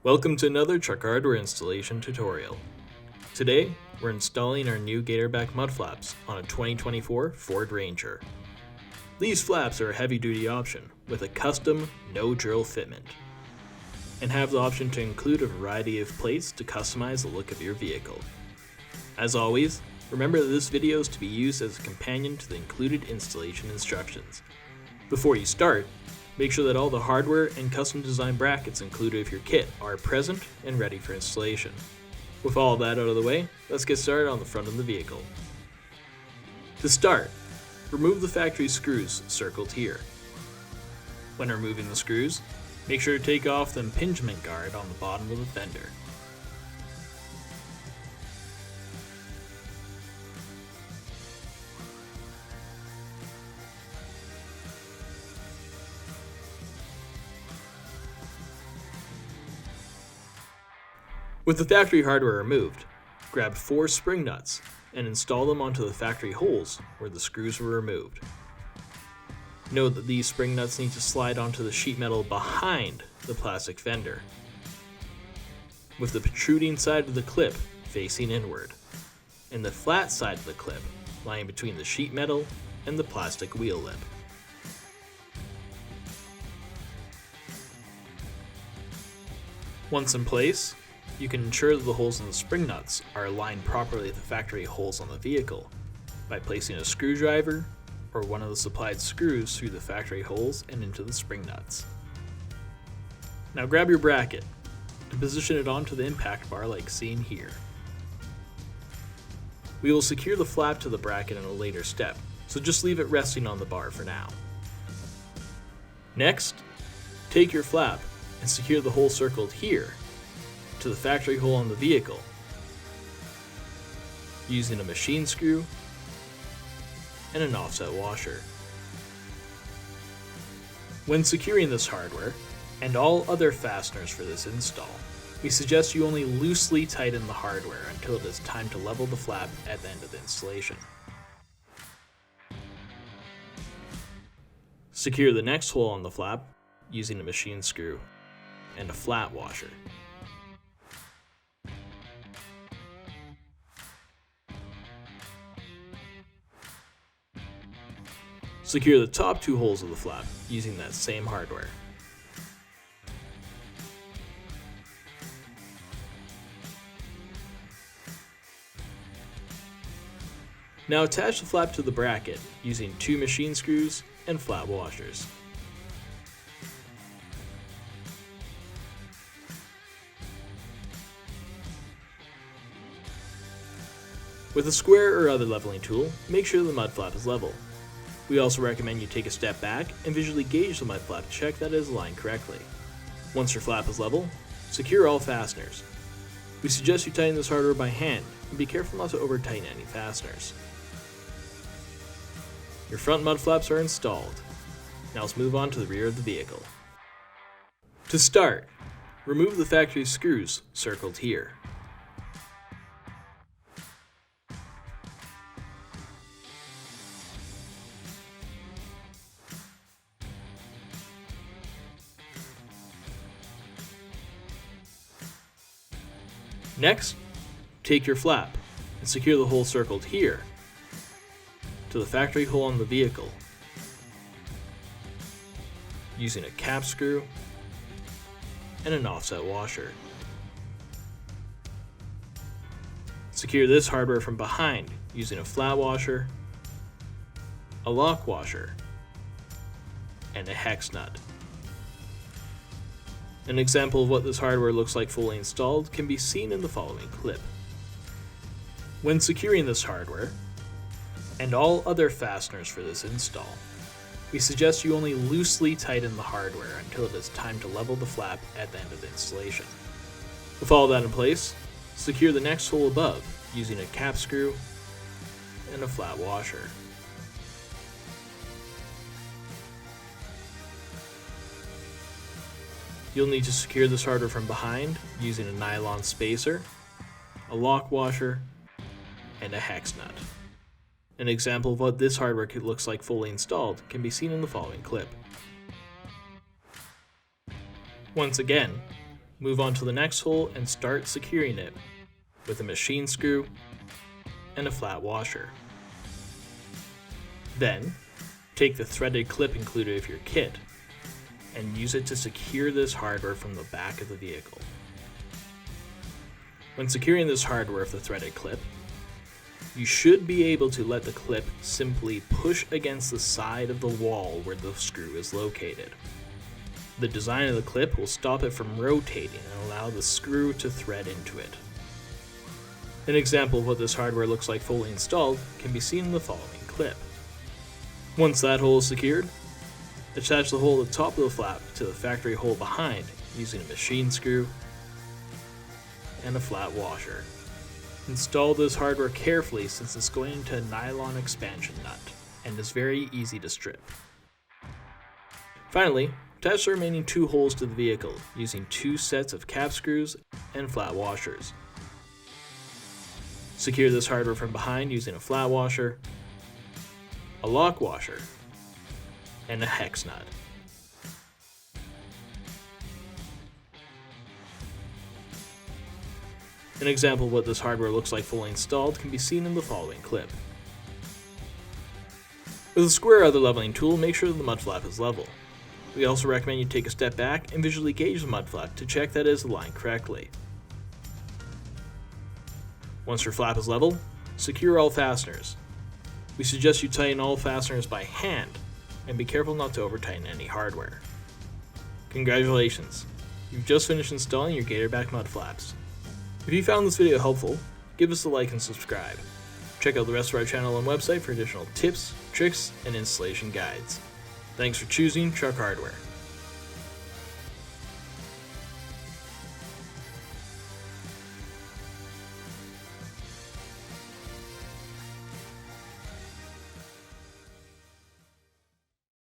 Welcome to another truck hardware installation tutorial. Today, we're installing our new Gatorback Mudflaps on a 2024 Ford Ranger. These flaps are a heavy-duty option with a custom no-drill fitment, and have the option to include a variety of plates to customize the look of your vehicle. As always, remember that this video is to be used as a companion to the included installation instructions. Before you start, make sure that all the hardware and custom design brackets included with your kit are present and ready for installation. With all of that out of the way, let's get started on the front of the vehicle. To start, remove the factory screws circled here. When removing the screws, make sure to take off the impingement guard on the bottom of the fender. With the factory hardware removed, grab 4 spring nuts and install them onto the factory holes where the screws were removed. Note that these spring nuts need to slide onto the sheet metal behind the plastic fender, with the protruding side of the clip facing inward, and the flat side of the clip lying between the sheet metal and the plastic wheel lip. Once in place, you can ensure that the holes in the spring nuts are aligned properly with the factory holes on the vehicle by placing a screwdriver or one of the supplied screws through the factory holes and into the spring nuts. Now grab your bracket and position it onto the impact bar like seen here. We will secure the flap to the bracket in a later step, so just leave it resting on the bar for now. Next, take your flap and secure the hole circled here to the factory hole on the vehicle using a machine screw and an offset washer. When securing this hardware and all other fasteners for this install, we suggest you only loosely tighten the hardware until it is time to level the flap at the end of the installation. Secure the next hole on the flap using a machine screw and a flat washer. Secure the top 2 holes of the flap using that same hardware. Now attach the flap to the bracket using 2 machine screws and flat washers. With a square or other leveling tool, make sure the mud flap is level. We also recommend you take a step back and visually gauge the mud flap to check that it is aligned correctly. Once your flap is level, secure all fasteners. We suggest you tighten this hardware by hand and be careful not to over tighten any fasteners. Your front mud flaps are installed. Now let's move on to the rear of the vehicle. To start, remove the factory screws circled here. Next, take your flap and secure the hole circled here to the factory hole on the vehicle using a cap screw and an offset washer. Secure this hardware from behind using a flat washer, a lock washer, and a hex nut. An example of what this hardware looks like fully installed can be seen in the following clip. When securing this hardware, and all other fasteners for this install, we suggest you only loosely tighten the hardware until it is time to level the flap at the end of the installation. With all that in place, secure the next hole above using a cap screw and a flat washer. You'll need to secure this hardware from behind using a nylon spacer, a lock washer, and a hex nut. An example of what this hardware looks like fully installed can be seen in the following clip. Once again, Move on to the next hole and start securing it with a machine screw and a flat washer. Then, take the threaded clip included with your kit and use it to secure this hardware from the back of the vehicle. When securing this hardware with the threaded clip, you should be able to let the clip simply push against the side of the wall where the screw is located. The design of the clip will stop it from rotating and allow the screw to thread into it. An example of what this hardware looks like fully installed can be seen in the following clip. Once that hole is secured, attach the hole at the top of the flap to the factory hole behind using a machine screw and a flat washer. Install this hardware carefully since it's going into a nylon expansion nut and is very easy to strip. Finally, attach the remaining 2 holes to the vehicle using 2 sets of cap screws and flat washers. Secure this hardware from behind using a flat washer, a lock washer, and a hex nut. An example of what this hardware looks like fully installed can be seen in the following clip. With a square or other leveling tool, make sure that the mud flap is level. We also recommend you take a step back and visually gauge the mud flap to check that it is aligned correctly. Once your flap is level, secure all fasteners. We suggest you tighten all fasteners by hand and be careful not to over-tighten any hardware. Congratulations! You've just finished installing your Gatorback Mudflaps. If you found this video helpful, give us a like and subscribe. Check out the rest of our channel and website for additional tips, tricks, and installation guides. Thanks for choosing Truck Hardware.